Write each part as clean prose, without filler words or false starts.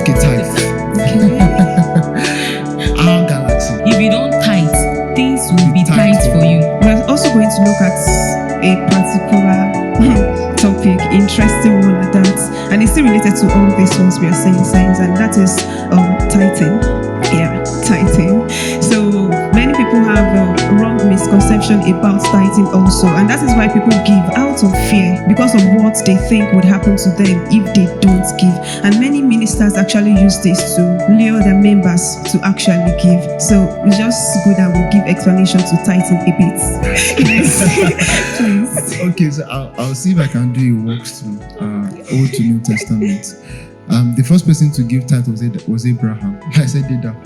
took a tithe. Our galaxy. If you don't tithe, things will be tight for you. We're also going to look at a particular topic, interesting one at that, and it's still related to all these ones we are saying, signs, and that is tithing. Yeah, tithing. So many people have a wrong misconception about tithing also, and that is why people give out of fear because of what they think would happen to them if they don't give. And many ministers actually use this to lure their members to actually give. So it's just good that we give explanation to tithing a bit. Please. Okay, so I'll see if I can do a walkthrough, Old to New Testament. The first person to give tithe was Abraham. I said it down.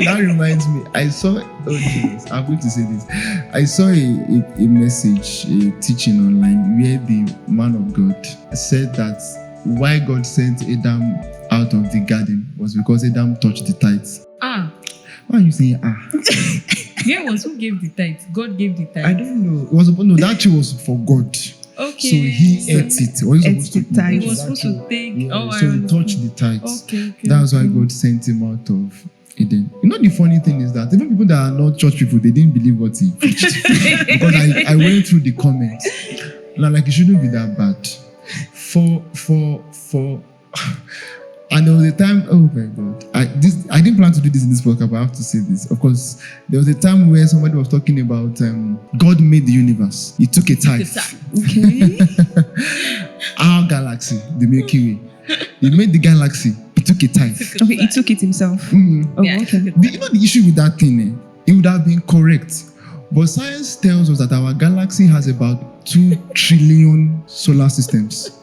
That reminds me, I saw, Jesus, I'm going to say this. I saw a message, a teaching online where the man of God said that why God sent Adam out of the garden was because Adam touched the tithes. Why are you saying There was who gave the tithe? God gave the tithe. I don't know. That tree was for God. Okay. So he ate it. He was supposed to take. So he touched the tithes. Okay. That's why God sent him out of Eden. You know, the funny thing is that even people that are not church people, they didn't believe what he preached. Because I went through the comments. Now, like, it shouldn't be that bad. And there was a time, oh my God, I didn't plan to do this in this podcast, but I have to say this. Of course, there was a time where somebody was talking about God made the universe. He took a tithe. Okay. Our galaxy, the Milky Way. He made the galaxy. He took a tithe. Okay, he took it himself. Mm-hmm. Oh, okay. You know the issue with that thing, it would have been correct. But science tells us that our galaxy has about 2 trillion solar systems.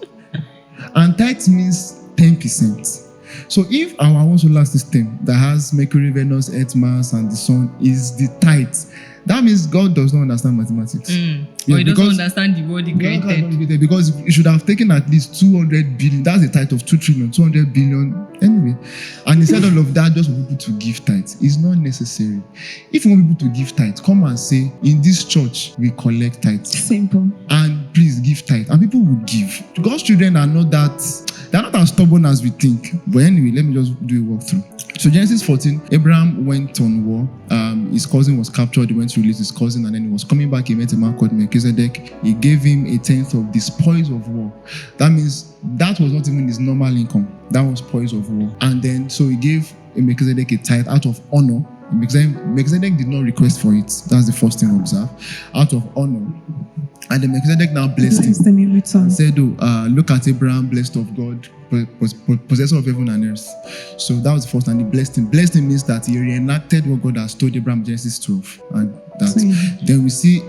And tithe means 10%. So if our own solar system that has Mercury, Venus, Earth, Mars, and the Sun is the tithe, that means God does not understand mathematics. Or he doesn't understand the word he created. Because he should have taken at least 200 billion. That's the tithe of 2 trillion, 200 billion. Anyway. And instead all of that, just for people to give tithe. It's not necessary. If you want people to give tithe, come and say, in this church, we collect tithe. Simple. And please give tithe. And people will give. God's children are not they're not as stubborn as we think. But anyway, let me just do a walkthrough. So Genesis 14, Abraham went on war. His cousin was captured. He went to release his cousin, and then he was coming back. He met a man called Melchizedek. He gave him 1/10 of the spoils of war. That means that was not even his normal income. That was spoils of war. And then, so he gave Melchizedek a tithe out of honor. Melchizedek did not request for it. That's the first thing to observe. Out of honor. And then Melchizedek now blessed him. And said, look at Abraham, blessed of God, possessor of heaven and earth. So that was the first, and he blessed him. Blessed him means that he reenacted what God has told Abraham in Genesis 12. And then we see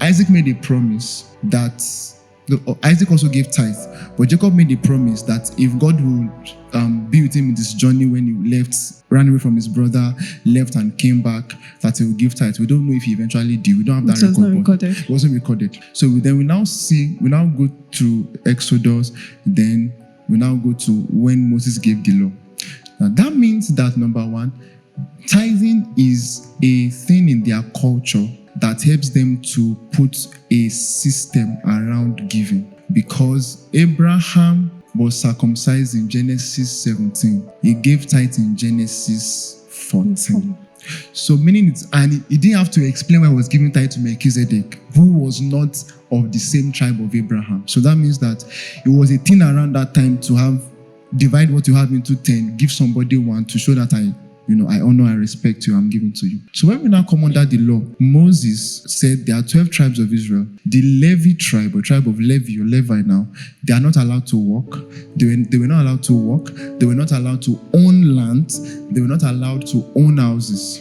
Isaac made a promise that Isaac also gave tithe, but Jacob made a promise that if God would be with him in this journey when he ran away from his brother, left and came back, that he will give tithe. We don't know if he eventually did. We don't have that record. It wasn't recorded. So then we now go to Exodus, then we now go to when Moses gave the law. Now that means that, number one, tithing is a thing in their culture that helps them to put a system around giving. Because Abraham was circumcised in Genesis 17. He gave tithe in Genesis 14. So meaning it, and he didn't have to explain why he was giving tithe to Melchizedek, who was not of the same tribe of Abraham. So that means that it was a thing around that time to divide what you have into 10, give somebody 1 to show that I honor and respect you, I'm giving to you. So when we now come under the law, Moses said there are 12 tribes of Israel. The Levi tribe, or tribe of Levi, or Levi now, they are not allowed to work. They were not allowed to work. They were not allowed to own land. They were not allowed to own houses.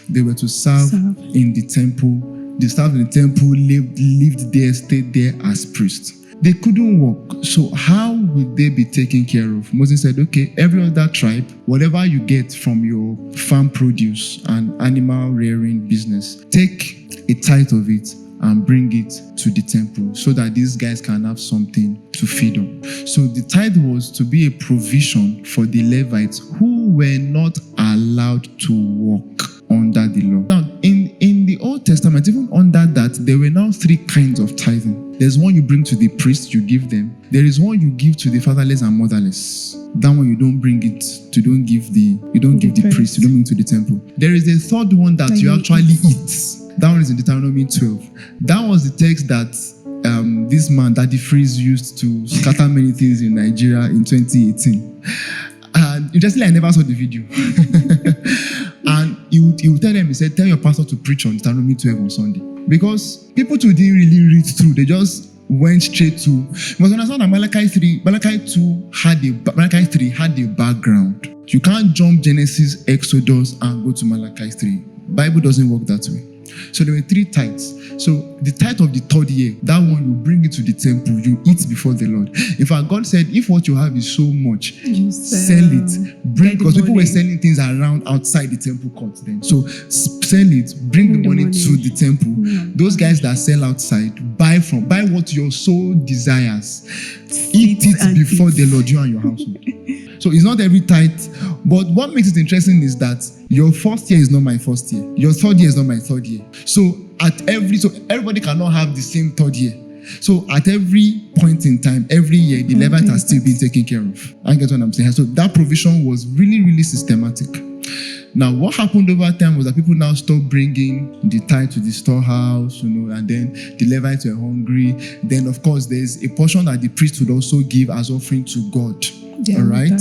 They were to serve in the temple. They served in the temple, lived there, stayed there as priests. They couldn't work. So how would they be taken care of? Moses said, okay, every other tribe, whatever you get from your farm produce and animal rearing business, take a tithe of it and bring it to the temple so that these guys can have something to feed on. So the tithe was to be a provision for the Levites who were not allowed to work under the law. Now, in the Old Testament, even under that, there were now 3 kinds of tithing. There's one you bring to the priest, you give them. There is one you give to the fatherless and motherless. That one you don't bring it to, you don't give the priest, you don't bring it to the temple. There is a third one that you actually eat. That one is in Deuteronomy 12. That was the text that this man, Daddy Freeze, used to scatter many things in Nigeria in 2018. And interestingly, I never saw the video. And he would tell them, he said, tell your pastor to preach on Deuteronomy 12 on Sunday. Because people too didn't really read through. They just went straight to, you must understand that Malachi 3 had a background. You can't jump Genesis, Exodus, and go to Malachi 3. Bible doesn't work that way. So there were 3 tithes. So the tithe of the 3rd year, that one you bring it to the temple, you eat before the Lord. In fact, God said, if what you have is so much, sell it. Bring, because people were selling things around outside the temple court then. So sell it, bring the money to the temple. Those guys that sell outside, buy what your soul desires. Eat it before the Lord, you and your household. So it's not every tithe, but what makes it interesting is that your first year is not my first year. Your 3rd year is not my 3rd year. So everybody cannot have the same 3rd year. So at every point in time, every year, the Levite has still been taken care of. I get what I'm saying. So that provision was really, really systematic. Now, what happened over time was that people now stopped bringing the tithe to the storehouse, and then the Levites were hungry. Then, of course, there's a portion that the priest would also give as offering to God. All right?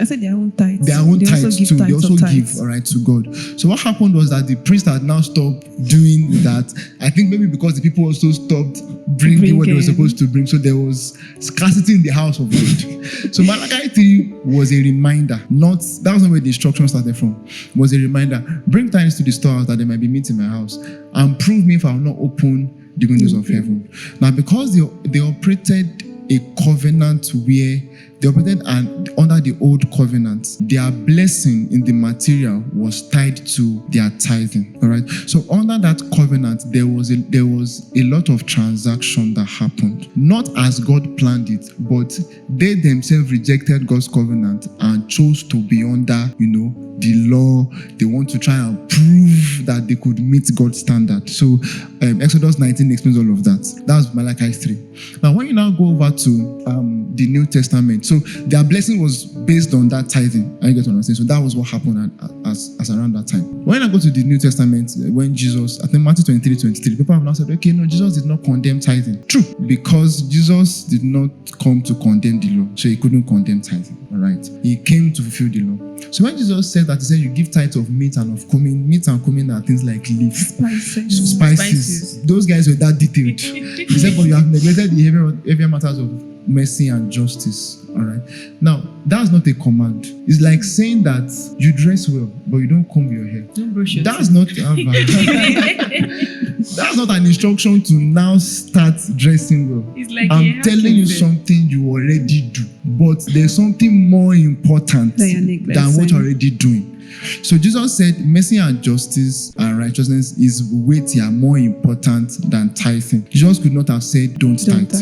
I said their own tithes. Their own tithes too. They also give, all right, to God. So what happened was that the priest had now stopped doing that. I think maybe because the people also stopped bringing what they were supposed to bring. So there was scarcity in the house of God. So Malachi 3 was a reminder. That was not where the instruction started from. It was a reminder. Bring tithes to the storehouse that there might be meat in my house. And prove me if I will not open the windows of heaven. Now, because they operated a covenant where they operated under the old covenant, their blessing in the material was tied to their tithing. All right. So under that covenant, there was a lot of transaction that happened, not as God planned it, but they themselves rejected God's covenant and chose to be under, the law. They want to try and prove that they could meet God's standard. So Exodus 19 explains all of that. That's Malachi 3. Now, when you now go over to the New Testament, so their blessing was based on that tithing. I get what I'm saying. So that was what happened as around that time. When I go to the New Testament, when Jesus, I think Matthew 23, people have now said, okay, no, Jesus did not condemn tithing. True, because Jesus did not come to condemn the law, so he couldn't condemn tithing. All right, he came to fulfill the law. So when Jesus said that, he said you give tithe of meat and of cumin. Meat and cumin are things like leaf, spices. Those guys were that detailed. He said, but you have neglected the heavier matters of mercy and justice. All right. Now, that's not a command. It's like saying that you dress well, but you don't comb your hair. Don't brush your That's not that's not an instruction to now start dressing well. It's like I'm telling you something you already do, but there's something more important than what you're already doing. So Jesus said mercy and justice and righteousness is weightier, more important than tithing. Jesus could not have said don't tithe.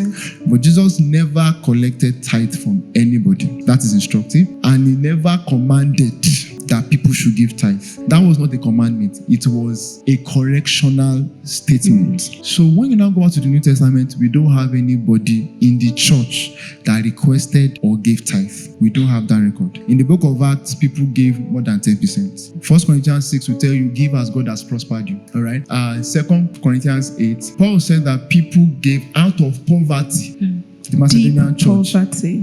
But Jesus never collected tithe from anybody. That is instructive. And he never commanded that people should give tithe. That was not a commandment. It was a correctional statement. So when you now go out to the New Testament, we don't have anybody in the church that requested or gave tithe. We don't have that record. In the book of Acts, people gave more than 10%. 1 Corinthians 6 will tell you, give as God has prospered you. All right. 2 Corinthians 8, Paul said that people gave out of poverty. The Macedonian church,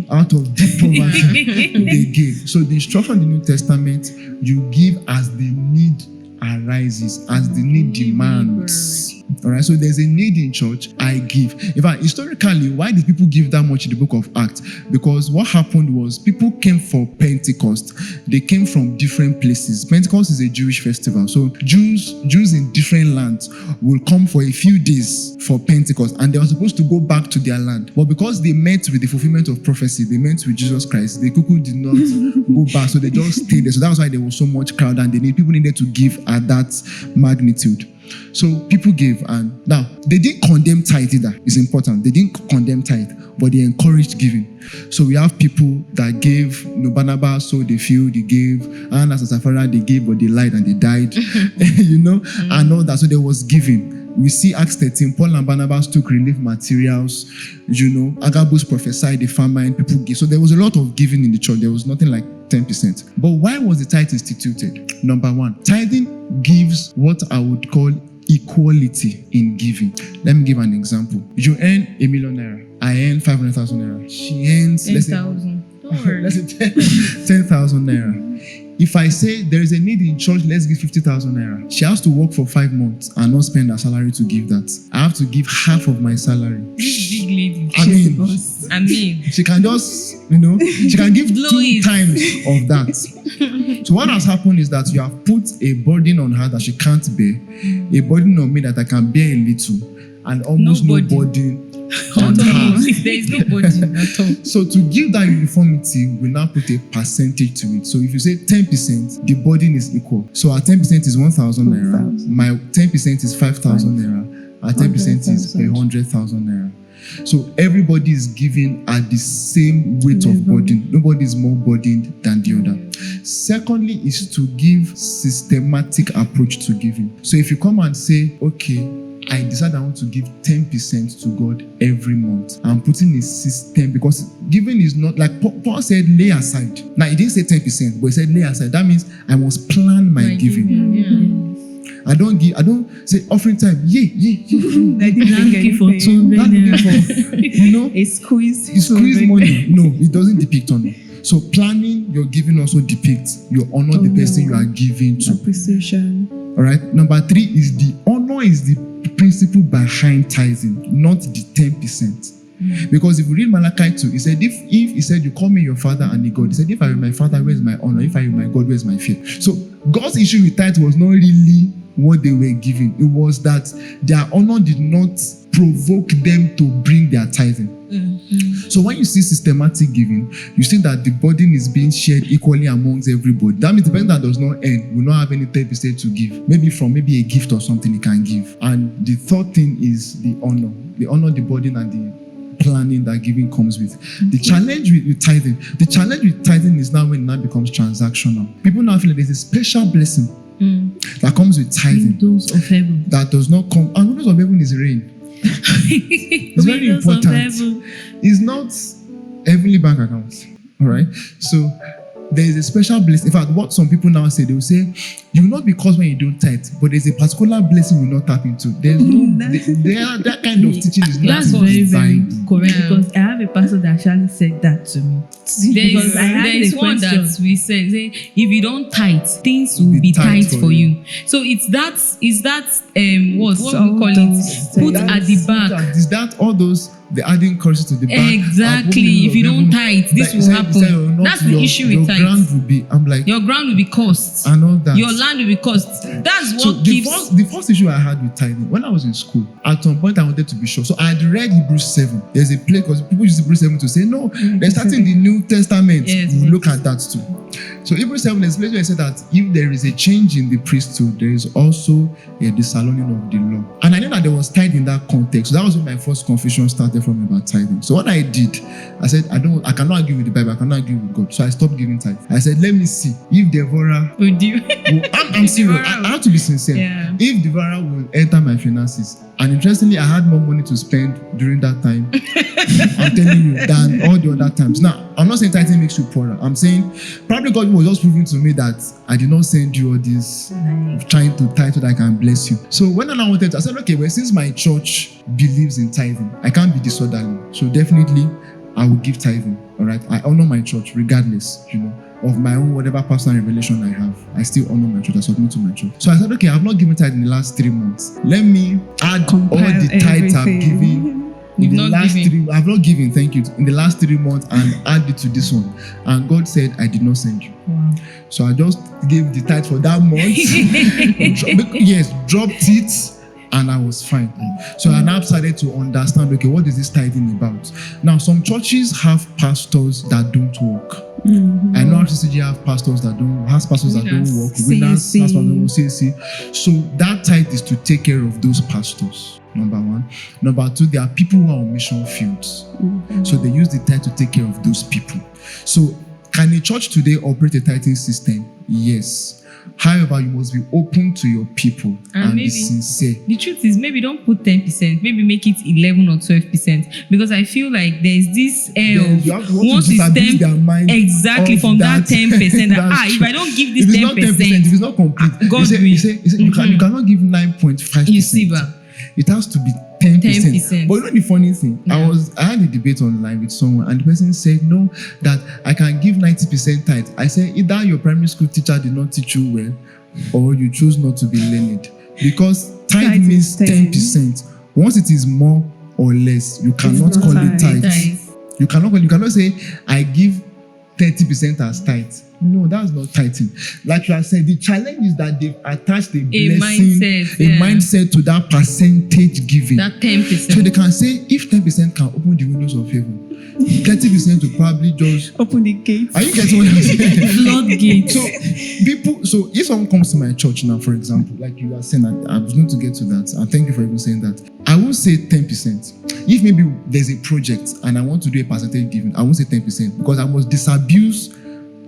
out of deep poverty, they gave. So the instruction in the New Testament, you give as the need arises, as the need demands. All right, so there's a need in church, I give. In fact, historically, why did people give that much in the book of Acts? Because what happened was people came for Pentecost. They came from different places. Pentecost is a Jewish festival. So Jews in different lands will come for a few days for Pentecost, and they were supposed to go back to their land. But because they met with the fulfillment of prophecy, they met with Jesus Christ, they quickly did not go back. So they just stayed there. So that was why there was so much crowd, and people needed to give at that magnitude. So people gave, and now they didn't condemn tithe either. It's important. They didn't condemn tithe, but they encouraged giving. So we have people that gave. Barnabas sowed the field, they gave. Annas and Sapphira, they gave, but they lied and they died. And all that. So there was giving. We see Acts 13, Paul and Barnabas took relief materials. Agabus prophesied, the famine, people gave. So there was a lot of giving in the church. There was nothing like 10%. But why was the tithe instituted? Number one, tithing gives what I would call equality in giving. Let me give an example. You earn ₦1 million. I earn 500,000 naira. She earns 10,000. Don't worry. let's say 10,000 naira. If I say there is a need in church, let's give 50,000 naira. She has to work for 5 months and not spend her salary to give that. I have to give half of my salary. This big lady. I mean, she can just, she can give 2 times of that. So what has happened is that you have put a burden on her that she can't bear, a burden on me that I can bear a little, and almost no burden on her. There is no burden at all. So to give that uniformity, we now put a percentage to it. So if you say 10%, the burden is equal. So our 10% is 1,000 naira. My 10% is 5,000 naira. Our 10% is 100,000 naira. So everybody is giving at the same weight of burden. Nobody is more burdened than the other. Secondly, is to give systematic approach to giving. So if you come and say, okay, I decide I want to give 10% to God every month. I'm putting a system, because giving is not like Paul said, lay aside. Now he didn't say 10%, but he said lay aside. That means I must plan my giving. Yeah. I don't say offering time. I didn't give for a squeeze money. No, it doesn't depict honor. So planning your giving also depicts you honor the person you are giving to. Appreciation. All right. Number 3 is the honor is the principle behind tithing, not the 10%. Because if you read Malachi 2, he said, if he said, you call me your father and the God, he said, if I were my father, where's my honor? If I were my God, where's my fear? So God's issue with tithe was not really what they were giving. It was that their honor did not provoke them to bring their tithing. So when you see systematic giving, you see that the burden is being shared equally amongst everybody. That means the person that does not earn will not have any 10% to give. Maybe from a gift or something he can give. And the third thing is the honor. The honor, the burden, and the planning that giving comes with. The challenge with tithing is now when it now becomes transactional. People now feel like there's a special blessing that comes with tithing. Windows of heaven. That does not come. And windows of heaven is rain. It's very important. It's not heavenly bank accounts. All right. So there is a special blessing. In fact, what some people now say, they will say, you will not be cursed when you don't tithe, but there's a particular blessing you will not tap into. There's that kind of teaching is not very, very correct, because I have a pastor that actually said that to me. There is one that we said, if you don't tithe, things will be tight for you. So it's that what we call it? Put at the back. Is that all those? The adding curses to the back. Exactly. If you don't tithe, this will happen. That's the issue with tithe. Your ground will be. I'm like. Your ground will be cursed. And all that. Your land will be cursed. That's what so gives. The first issue I had with tithing, when I was in school, at some point I wanted to be sure. So I had read Hebrews 7. There's a place, because people use Hebrews 7 to say, no, they're starting the New Testament. Yes, we'll look at that too. So Hebrews 7 is a place where I said that if there is a change in the priesthood, there is also a disallowing of the law. And I knew that there was tithe in that context. So that was when my first confusion started from about tithing. So what I did, I said, I cannot argue with the Bible, I cannot argue with God. So I stopped giving tithe. I said, let me see if Deborah would you? I'm serious. I have to be sincere. Yeah. If Deborah will enter my finances, and interestingly, I had more money to spend during that time, I'm telling you, than all the other times. Now, I'm not saying tithing makes you poorer. I'm saying probably God was just proving to me that I did not send you all this trying to tithe so that I can bless you. So when I wanted to, I said, okay, well, since my church believes in tithing, I can't be disorderly. So definitely, I will give tithing. All right, I honor my church regardless, of my own whatever personal revelation I have. I still honor my church. I submit to my church. So I said, okay, I've not given tithe in the last 3 months. Let me add all the tithes I've given. I've not given, thank you, in the last 3 months, and add it to this one. And God said, I did not send you. Wow. So I just gave the tithe for that month. Yes, dropped it, and I was fine. So I now started to understand, okay, what is this tithing about? Now, some churches have pastors that don't work. I know RCCG have pastors that don't work. Winners, pastors that don't work. CAC. So that tithe is to take care of those pastors. Number one. Number two, there are people who are on mission fields. So they use the tithe to take care of those people. So Can a church today operate a tithing system? Yes. However, you must be open to your people and be sincere. The truth is, maybe don't put 10%, maybe make it 11 or 12%, because I feel like there's this air of once it's 10%, exactly from that 10%. If I don't give this 10%, if it's not complete, God will. You cannot give 9.5%. You see, ba? It has to be 10%. 10%. But you know the funny thing? Yeah. I had a debate online with someone, and the person said, no, that I can give 90% tithe. I said, either your primary school teacher did not teach you well, or you chose not to be learned. Because tithe means 10%. Once it is more or less, you cannot call it tithe. You cannot say, I give 30% as tithe. No, that's not tithing. Like you have said, the challenge is that they've attached a blessing, mindset to that percentage giving. That 10%. So they can say, if 10% can open the windows of heaven, 30% will probably just open the gates. Are you getting what I'm saying? Floodgates. So if someone comes to my church now, for example, like you are saying, I was going to get to that, and thank you for even saying that. I won't say 10%. If maybe there's a project and I want to do a percentage giving, I won't say 10% because I must disabuse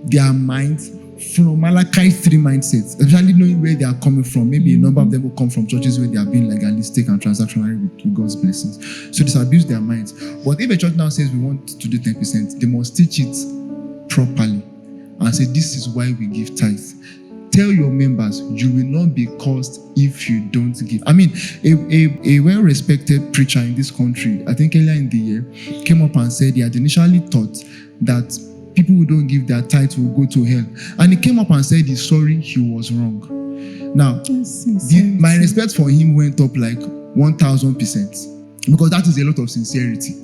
their minds from Malachi 3 mindsets, especially knowing where they are coming from. Maybe a number of them will come from churches where they are being legalistic and transactional with God's blessings. So disabuse their minds. But if a church now says we want to do 10%, they must teach it properly and say this is why we give tithe. Tell your members you will not be cursed if you don't give. I mean, a well-respected preacher in this country, I think earlier in the year, came up and said he had initially thought that people who don't give their tithe will go to hell. And he came up and said he's sorry, he was wrong. Now, my respect for him went up like 1,000% because that is a lot of sincerity.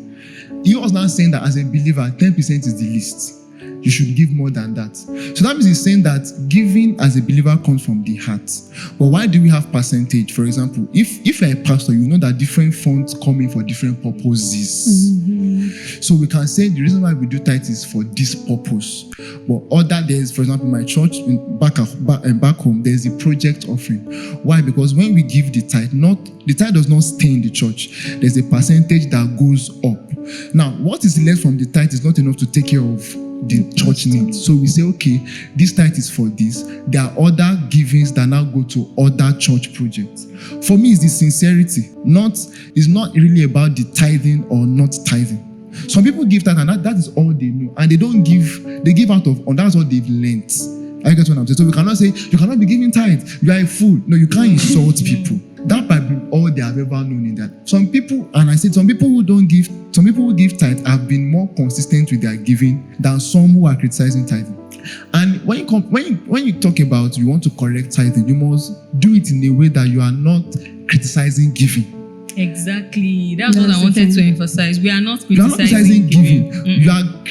He was now saying that as a believer, 10% is the least. You should give more than that. So that means he's saying that giving as a believer comes from the heart. But why do we have percentage? For example, if you're a pastor, you know that different funds come in for different purposes. Mm-hmm. So we can say the reason why we do tithe is for this purpose. But there's, for example, my church back home, there's a project offering. Why? Because when we give the tithe does not stay in the church. There's a percentage that goes up. Now, what is left from the tithe is not enough to take care of the church needs. So we say, okay, this tithe is for this. There are other givings that now go to other church projects. For me, it's the sincerity. It's not really about the tithing or not tithing. Some people give tithe and that is all they know. And they don't give, they give out of, and that's what they've learnt. I get what I'm saying. So we cannot say, you cannot be giving tithe. You are a fool. No, you can't insult people. That might be all they have ever known in that. Some people, and I said, some people who give tithe have been more consistent with their giving than some who are criticizing tithing. And when you talk about you want to correct tithing, you must do it in a way that you are not criticizing giving. Exactly. That's what I wanted to emphasize. We are not criticizing giving.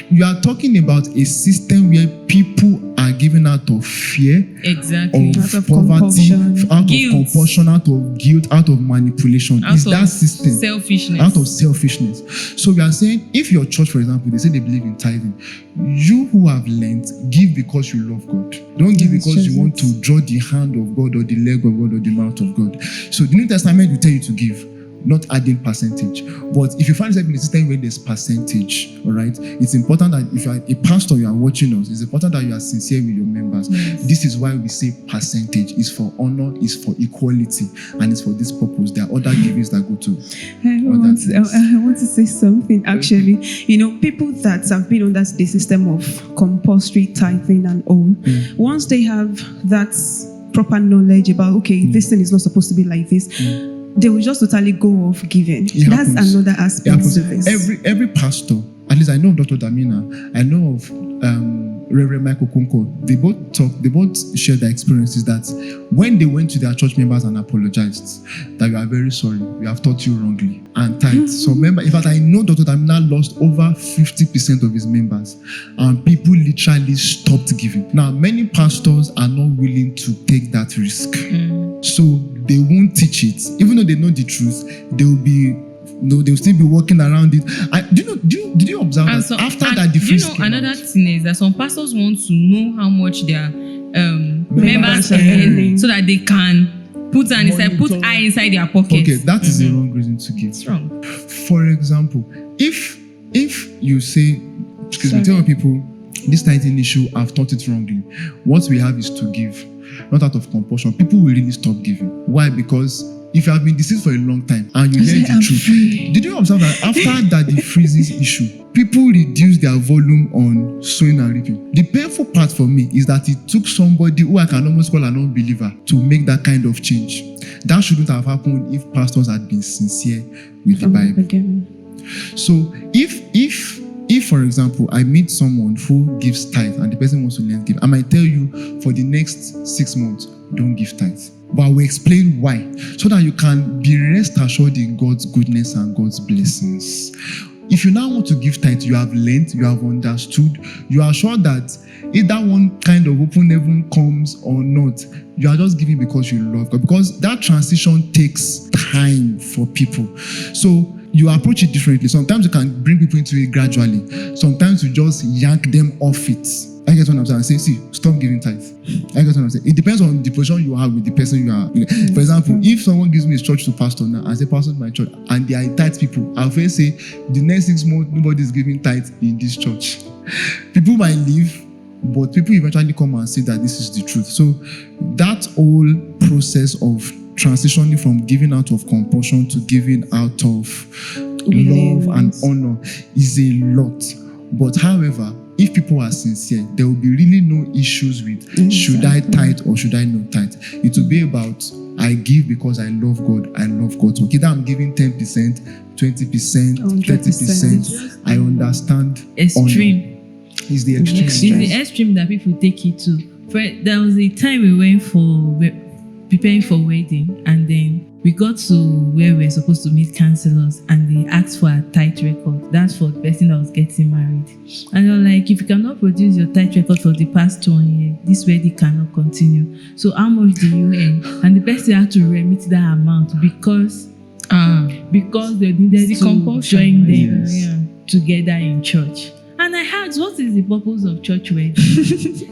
You are talking about a system where people are giving out of fear, exactly, of poverty, out of compulsion, out of guilt, out of manipulation. Is that system selfishness? Out of selfishness. So we are saying, if your church, for example, they say they believe in tithing, you who have learned, give because you love God. Don't give because you want to draw the hand of God or the leg of God or the mouth of God. So the New Testament will tell you to give, not adding percentage. But if you find yourself in a system where there's percentage, all right, it's important that if you are a pastor, you are watching us, it's important that you are sincere with your members. Yes. This is why we say percentage is for honor, is for equality, and it's for this purpose. There are other givings that go to I want to say something actually. You know, people that have been under the system of compulsory tithing and all, once they have that proper knowledge about, okay, this thing is not supposed to be like this, they will just totally go off giving. That's another aspect to this. Every pastor, at least I know of Dr. Damina, I know of Reverend Michael Kunko, they both shared their experiences that when they went to their church members and apologized, that we are very sorry, we have taught you wrongly, and tithe. So remember, in fact, I know Dr. Damina lost over 50% of his members, and people literally stopped giving. Now, many pastors are not willing to take that risk. So they won't teach it. Even though they know the truth, they'll still be walking around it. Did you observe that after that the first another thing is that some pastors want to know how much their members earn so that they can put eye inside their pockets. Okay, that is the wrong reason to give. It's wrong. For example, if you say, tell people, this tithing issue, I've taught it wrongly. What we have is to give, not out of compulsion. People will really stop giving. Why? Because if you have been deceived for a long time and you learn the truth, did you observe that after that the freezes issue, people reduce their volume on sowing and reaping? The painful part for me is that it took somebody who I can almost call an unbeliever to make that kind of change. That shouldn't have happened if pastors had been sincere with the Bible. So if for example I meet someone who gives tithe and the person wants to learn give, I might tell you for the next 6 months, don't give tithe. But I will explain why, so that you can be rest assured in God's goodness and God's blessings. If you now want to give tithe, you have learned, you have understood, you are sure that if that one kind of open heaven comes or not, you are just giving because you love God. Because that transition takes time for people. So you approach it differently. Sometimes you can bring people into it gradually. Sometimes you just yank them off it. I get what I'm saying. I say, see, stop giving tithe. I get what I'm saying. It depends on the position you have with the person you are. For example, if someone gives me a church to pastor now, I say, pastor my church, and they are tithe people, I'll first say, the next 6 months, nobody is giving tithe in this church. People might leave, but people eventually come and say that this is the truth. So that whole process of transitioning from giving out of compulsion to giving out of love and honor is a lot. But however, if people are sincere, there will be really no issues with should I tithe or should I not tithe. It will be about I give because I love God. I love God. Okay, that I'm giving 10%, 20%, 30%. I understand. Extreme. Is the extreme. It's the extreme that people take it to. There was a time we went for preparing for wedding, and then we got to where we were supposed to meet counselors, and they asked for a tithe record. That's for the person that was getting married. And they were like, if you cannot produce your tithe record for the past 1 year, this wedding cannot continue. So how much do you earn? And the person had to remit that amount because they needed to join them together in church. And I asked, what is the purpose of church wedding?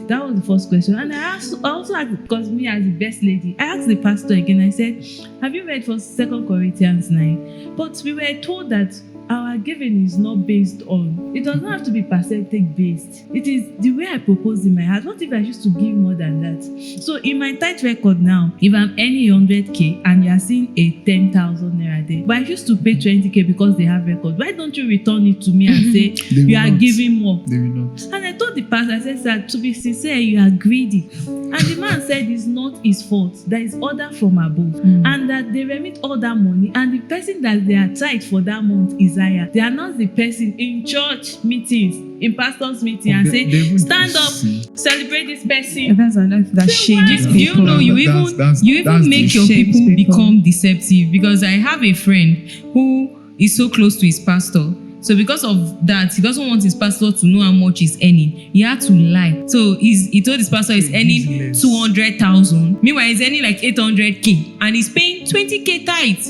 That was the first question. And I also asked, because me as the best lady, I asked the pastor again. I said, have you read for 2 Corinthians 9? But we were told that our giving is not based on, it does not have to be percentage based. It is the way I propose in my heart. What if I used to give more than that? So in my tithe record now, if I'm earning 100k and you are seeing a 10,000 naira there, but I used to pay 20k because they have record, why don't you return it to me and say you are giving more? They will not. And I told the pastor, I said, sir, to be sincere, you are greedy. And the man said it's not his fault. There is order from above. And that they remit all that money, and the person that they are tithe for that month is higher. They announce the person in church meetings, in pastors' meeting, and say, stand up, celebrate this person. That's enough. That shades Do you know you even make your people become deceptive? Because I have a friend who is so close to his pastor. So because of that, he doesn't want his pastor to know how much he's earning. He had to lie. So he told his pastor he's earning 200,000. Meanwhile, he's earning like 800k, and he's paying 20k tithe.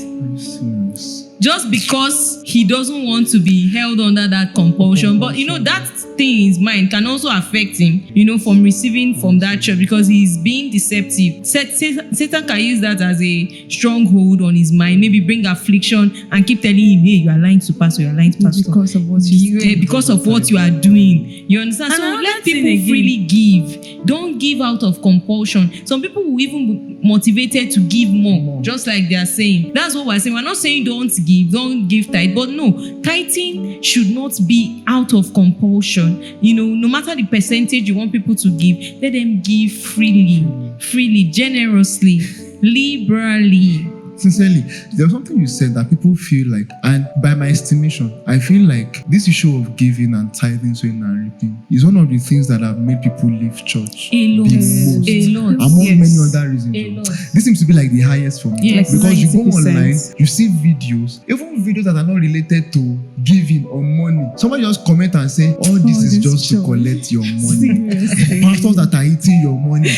Just because he doesn't want to be held under that compulsion. But that thing in his mind can also affect him, from receiving from that church, because he's being deceptive. Satan can use that as a stronghold on his mind, maybe bring affliction and keep telling him, hey, you are lying to pastor, you are lying to pastor. Because of what you are doing. You understand? So let people freely give. Don't give out of compulsion. Some people will even be motivated to give more, just like they are saying. That's what we're saying. We're not saying don't give tithe, but no, tithing should not be out of compulsion. No matter the percentage you want people to give, let them give freely, generously, liberally. Sincerely, there's something you said that people feel like, and by my estimation, I feel like this issue of giving and tithing, sowing and reaping is one of the things that have made people leave church a lot, among many other reasons. This seems to be like the highest for me, because you go online, you see videos, even videos that are not related to giving or money. Somebody just comment and say, this is just to collect your money. Pastors that are eating your money.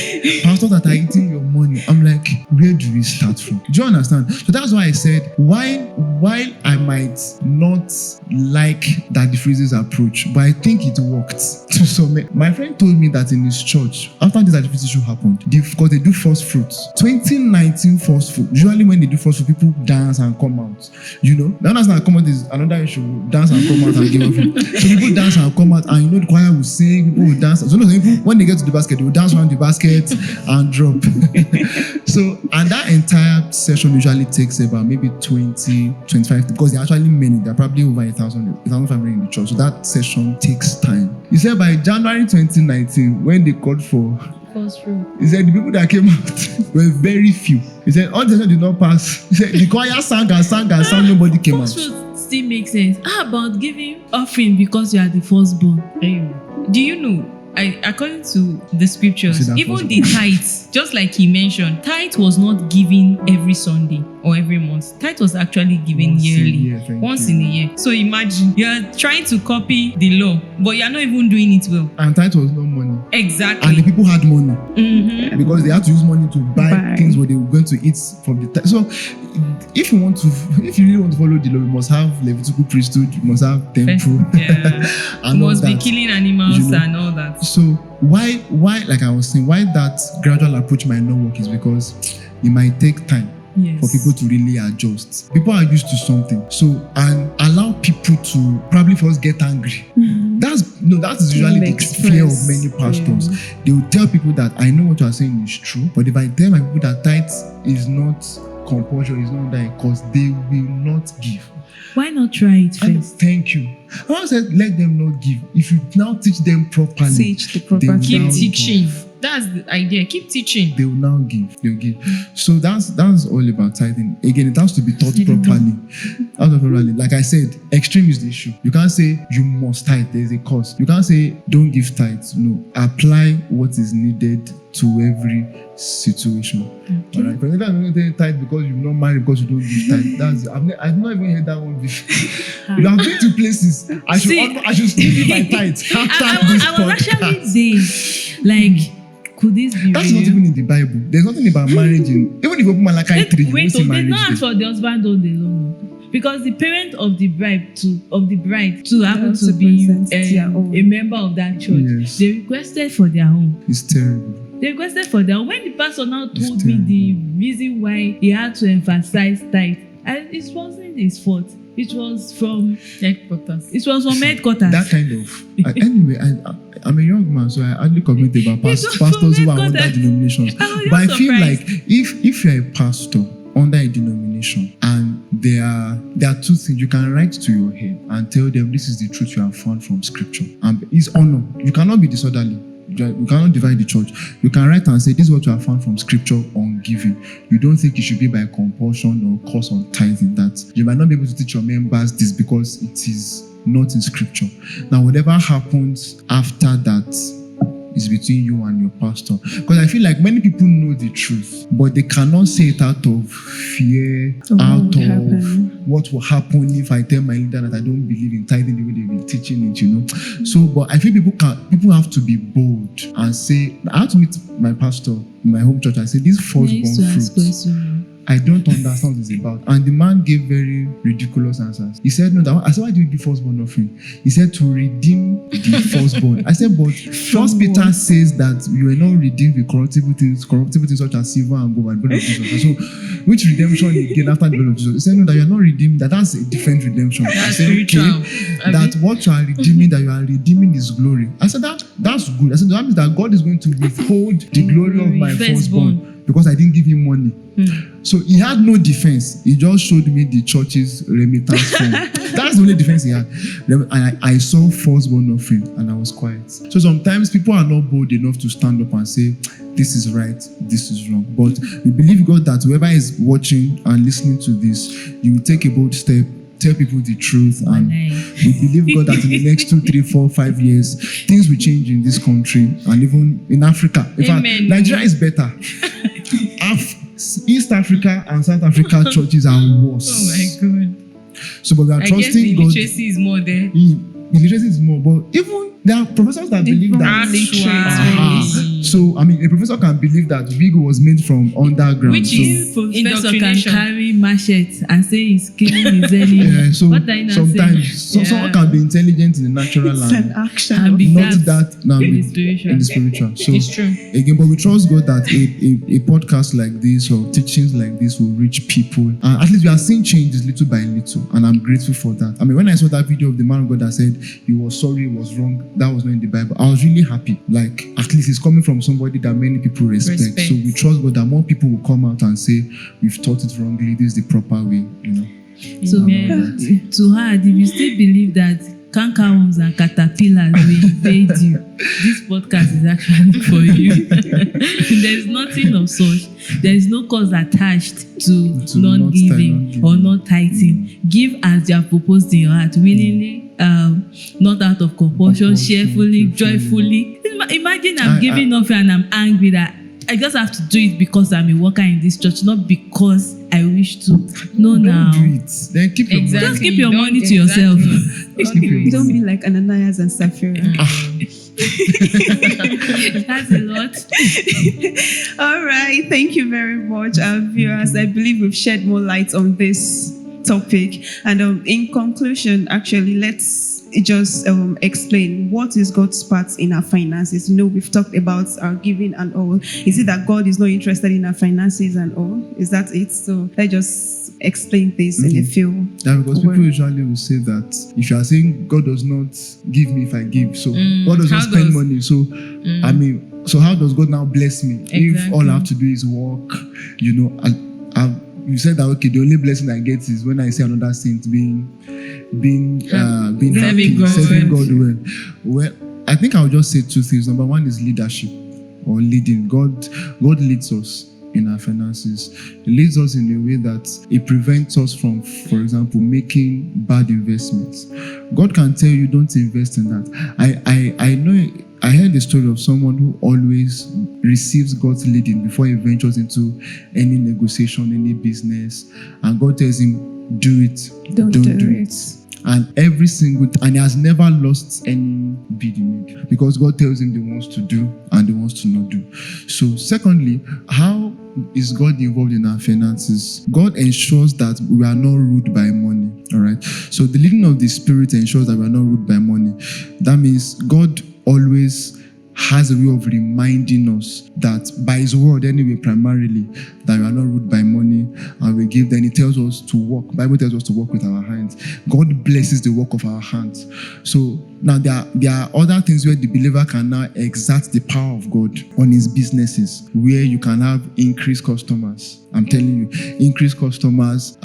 Pastors that are eating your money. I'm like, where do we start from? Do you understand? So that's why I said, while I might not like that the phrases approach, but I think it worked. to some. My friend told me that in his church, after this activity issue happened, because they do first fruits. 2019 first fruit. Usually when they do first fruit, people dance and come out. You know, the dance and come out is another issue. Dance and come out and give offering. So people dance and come out, and you know the choir will sing, people will dance. So people, when they get to the basket, they will dance around the basket and drop. So, and that entire session usually takes about maybe 20, 25, because they're actually many. They're probably over 1,500 in the church. So that session takes time. He said by January 2019, when they called for first fruit, he said the people that came out were very few. He said all the session did not pass. He said the choir sang and sang and sang, nobody came out. First fruit still makes sense. How about giving offering because you are the firstborn? Do you know? According to the scriptures, even the tithes, just like he mentioned, tithe was not given every Sunday or every month. Tithe was actually given yearly, once in a year. So imagine you're trying to copy the law, but you're not even doing it well. And tithe was no money. Exactly. And the people had money because they had to use money to buy things what they were going to eat from the tithe. So if you really want to follow the law, you must have Levitical priesthood, you must have temple, and you must be killing animals, you know, and all that. So why, like I was saying, why that gradual approach might not work is because it might take time for people to really adjust. People are used to something, so and allow people to probably first get angry. That is usually the fear of many pastors. They will tell people that I know what you are saying is true, but if I tell my people that tithe is not compulsory, is not that cause they will not give. Why not try it first? And thank you. I said let them not give. If you now teach them properly, keep teaching. That's the idea. Keep teaching. They will now give. They'll give. So that's all about tithing. Again, it has to be taught properly. Like I said, extreme is the issue. You can't say you must tithe. There's a cost. You can't say don't give tithes. No, apply what is needed to every situation. All right. But if I'm going to tithe because you're not married because you don't give tithe, I've not even heard that one before. You have been to places. I should still give my tithe. I was actually saying, like, could this be That's real? not even in the Bible. There's nothing about marriage in. Even if you open Malachi 3, you won't see marriage. They not for the husband or the alone, because the parent of the bride to happen to be a member of that church, they requested for their own. It's terrible. They requested for their own. When the pastor now told me the reason why he had to emphasize tithe, it wasn't his fault. It was from headquarters. That kind of. Anyway, I'm a young man, so I hardly comment about pastors who are under denominations. But I feel like if you're a pastor under a denomination and there are two things you can write to your head and tell them this is the truth you have found from scripture. And it's honor. You cannot be disorderly. You cannot divide the church. You can write and say this is what you have found from scripture on giving. You don't think it should be by compulsion or course on tithing, that you might not be able to teach your members this because it is not in scripture. Now whatever happens after that is between you and your pastor, because I feel like many people know the truth but they cannot say it out of fear, what will happen if I tell my leader that I don't believe in tithing the way they've been teaching it, you know. So but I feel people have to be bold and say, I have to meet my pastor in my home church and say, this firstborn fruit, I don't understand what it's about. And the man gave very ridiculous answers. He said, no, I said, why do you give firstborn offering? He said, to redeem the firstborn. I said, but First Peter says that you are not redeemed with corruptible things such as silver and gold and blood of Jesus. So, which redemption again after the blood of Jesus? He said, no, that you are not redeemed, that's a different redemption. I said, okay, that what you are redeeming, that you are redeeming is glory. I said, that's good. I said, that means that God is going to withhold the glory of my firstborn because I didn't give him money. So he had no defense. He just showed me the church's remittance form. That's the only defense he had. And I saw firstborn offering and I was quiet. So sometimes people are not bold enough to stand up and say, this is right, this is wrong. But we believe God that whoever is watching and listening to this, you will take a bold step, tell people the truth, and we believe God that in the next 2, 3, 4, 5 years, things will change in this country and even in Africa. In fact, Nigeria is better. East Africa and South Africa churches are worse. Oh my God. So, but we are trusting God. Illiteracy is more there. Illiteracy is more, but even there are professors that believe that. So, I mean, a professor can believe that wig was made from underground. Which is Professor can indoctrination. carry machete and say he's killing his enemy. yeah, so What are you now sometimes saying? someone can be intelligent in the natural It's an land, action. And be not that that now in the be spiritual. in the spiritual. So It's true. again, but we trust God that a podcast like this or teachings like this will reach people. And at least we are seeing changes little by little, and I'm grateful for that. I mean, when I saw that video of the man of God that said he was sorry, he was wrong, that was not in the Bible, I was really happy. Like, at least it's coming from somebody that many people respect. So we trust God that more people will come out and say, we've taught it wrongly, this is the proper way, you know. So to add, if you still believe that cankerworms and caterpillars will invade you, this podcast is actually for you. There's nothing of such. There is no cause attached to not giving or not tithing. Give as you have proposed in your heart, willingly, not out of compulsion, cheerfully, joyfully. Imagine I'm giving off and I'm angry that I just have to do it because I'm a worker in this church, not because I wish to. No, Don't now. do it. Then keep your money. Just keep your money to yourself. Just keep your Don't money. be like Ananias and Sapphira. That's a lot. All right. Thank you very much, our viewers. I believe we've shed more light on this topic. And in conclusion, actually, let's just explain what is God's part in our finances. You know, we've talked about our giving and all. Is it that God is not interested in our finances and all? Is that it? So let's just explain this in a few Yeah, because people words. usually will say that if you are saying God does not give me if I give, so God does not how spend does- money. So I mean, so how does God now bless me if all I have to do is work? You know, you said that okay, the only blessing I get is when I see another saint being happy, God. serving God well. Well, I think I'll just say two things. Number one is leadership or leading. God leads us in our finances. He leads us in a way that it prevents us from, for example, making bad investments. God can tell you don't invest in that. I know. I heard the story of someone who always receives God's leading before he ventures into any negotiation, any business, and God tells him, do it, Don't do it. And and he has never lost any bid he made because God tells him the wants to do and the wants to not do. So secondly, how is God involved in our finances? God ensures that we are not ruled by money. All right. So the leading of the Spirit ensures that we are not ruled by money. That means God always has a way of reminding us that by his word anyway, primarily, that we are not ruled by money and we give. Then he tells us to work. Bible tells us to work with our hands. God blesses the work of our hands. So now there are other things where the believer can now exert the power of God on his businesses, where you can have increased customers. I'm telling you, increased customers.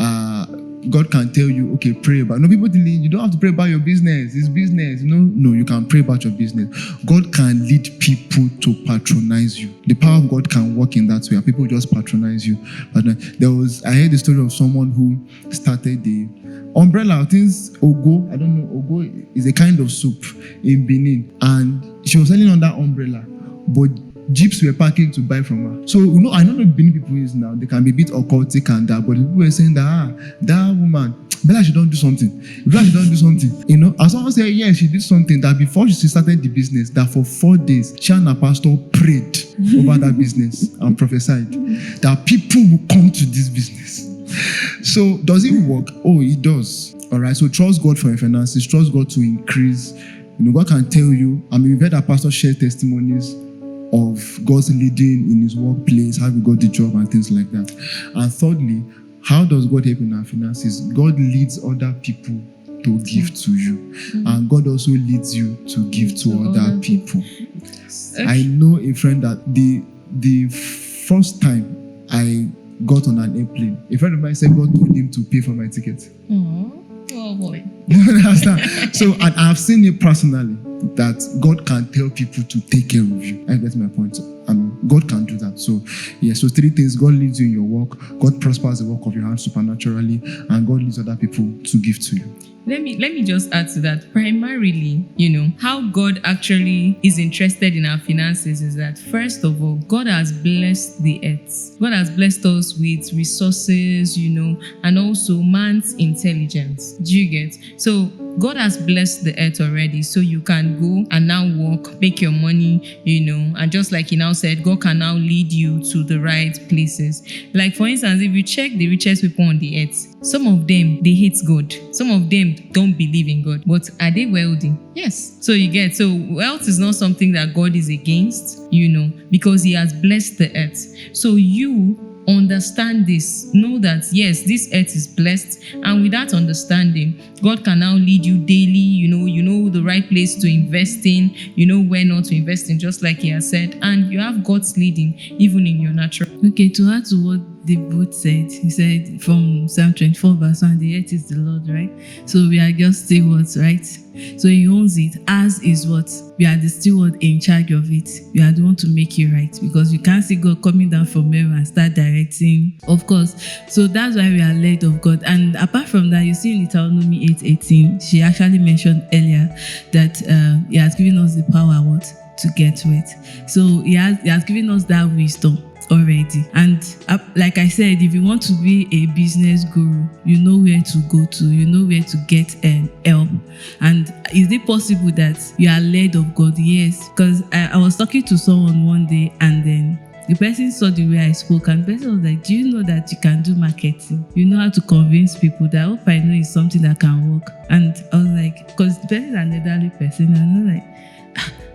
God can tell you, okay, pray about. No, people think you don't have to pray about your business. It's business. No, you can pray about your business. God can lead people to patronize you. The power of God can work in that way. And people just patronize you. I heard the story of someone who started the umbrella. Things Ogo. I don't know. Ogo is a kind of soup in Benin, and she was selling on that umbrella, but jeeps were parking to buy from her. So, you know, I don't know Benin people is now. They can be a bit occultic and that, but people were saying that, that woman, Bella, she don't do something. Bella, she don't do something. You know, as someone said, yes, she did something that before she started the business, that for 4 days, she and her pastor prayed over that business and prophesied that people will come to this business. So, does it work? Oh, it does. All right. So, trust God for your finances. Trust God to increase. You know, God can tell you. I mean, we've heard our pastor share testimonies of God's leading in his workplace, how he got the job and things like that. And thirdly, how does God help in our finances? God leads other people to give to you. And God also leads you to give to other people. I know a friend that the first time I got on an airplane, a friend of mine said God told him to pay for my ticket. Oh boy. You understand? So, and I've seen it personally that God can tell people to take care of you. I get my point. God can do that. So, yeah. So 3 things: God leads you in your work, God prospers the work of your hands supernaturally, and God leads other people to give to you. Let me just add to that. Primarily, how God actually is interested in our finances is that, first of all, God has blessed the earth. God has blessed us with resources, and also man's intelligence. Do you get? So God has blessed the earth already, so you can go and now work, make your money, and just like he now said, God can now lead you to the right places. Like, for instance, if you check the richest people on the earth, some of them, they hate God. Some of them don't believe in God. But are they wealthy? Yes. So you get, so wealth is not something that God is against, because he has blessed the earth. So you understand this. Know that, yes, this earth is blessed. And with that understanding, God can now lead you daily. You know the right place to invest in. You know where not to invest in, just like he has said. And you have God's leading, even in your natural. Okay, to add to what they both said, he said from Psalm 24 verse 1, the earth is the Lord, right? So we are just stewards, right? So he owns it. As is what? We are the steward in charge of it. We are the one to make it right, because you can't see God coming down from heaven and start directing, of course. So that's why we are led of God. And apart from that, you see in Deuteronomy 8:18, she actually mentioned earlier that he has given us the power to get wealth. So he has given us that wisdom already. And like I said, if you want to be a business guru, you know where to go to, you know where to get help. And is it possible that you are led of God? Yes, because I was talking to someone one day, and then the person saw the way I spoke, and the person was like, do you know that you can do marketing? You know how to convince people that, hope I know is something that can work. And I was like, because the person is an elderly person, and I was like,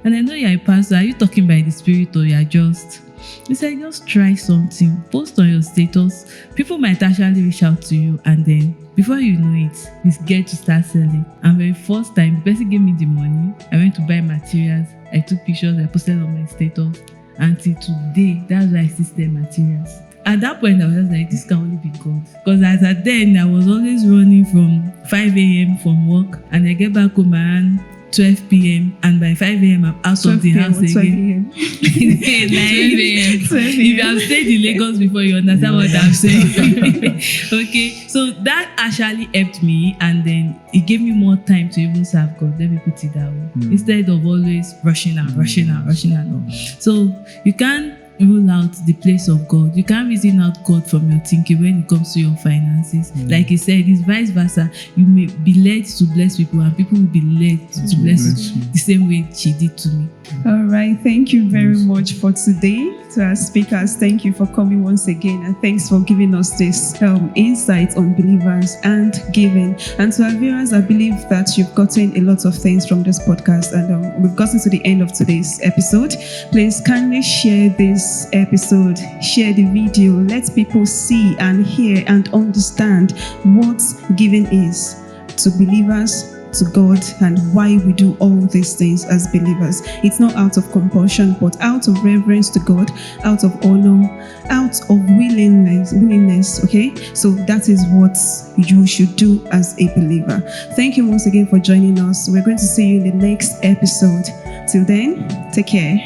and I know you're a pastor, are you talking by the Spirit, or you're just... He said, just try something, post on your status. People might actually reach out to you, and then before you know it, it's get to start selling. And the first time, the person gave me the money. I went to buy materials. I took pictures. I posted on my status. Until today, that's why I still sell materials. At that point, I was just like, this can only be God. Because as at then, I was always running from 5 a.m. from work, and I get back home around 12 p.m. and by 5 a.m. I'm out of the house again. 12 a.m. If you have stayed in Lagos before, you understand what I'm saying. Okay, so that actually helped me, and then it gave me more time to even serve God. Let me put it that way. Instead of always rushing and all. So you can't rule out the place of God. You can't reason out God from your thinking when it comes to your finances. Like he said, it's vice versa. You may be led to bless people, and people will be led to bless you the same way she did to me. All right. Thank you very much for today. To our speakers, thank you for coming once again, and thanks for giving us this insight on believers and giving. And to our viewers, I believe that you've gotten a lot of things from this podcast, and we've gotten to the end of today's episode. Please kindly share this episode, share the video, let people see and hear and understand what giving is to believers, to God, and why we do all these things as believers. It's not out of compulsion, but out of reverence to God, out of honor, out of willingness. Okay, so that is what you should do as a believer. Thank you once again for joining us. We're going to see you in the next episode. Till then, take care.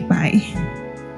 Bye.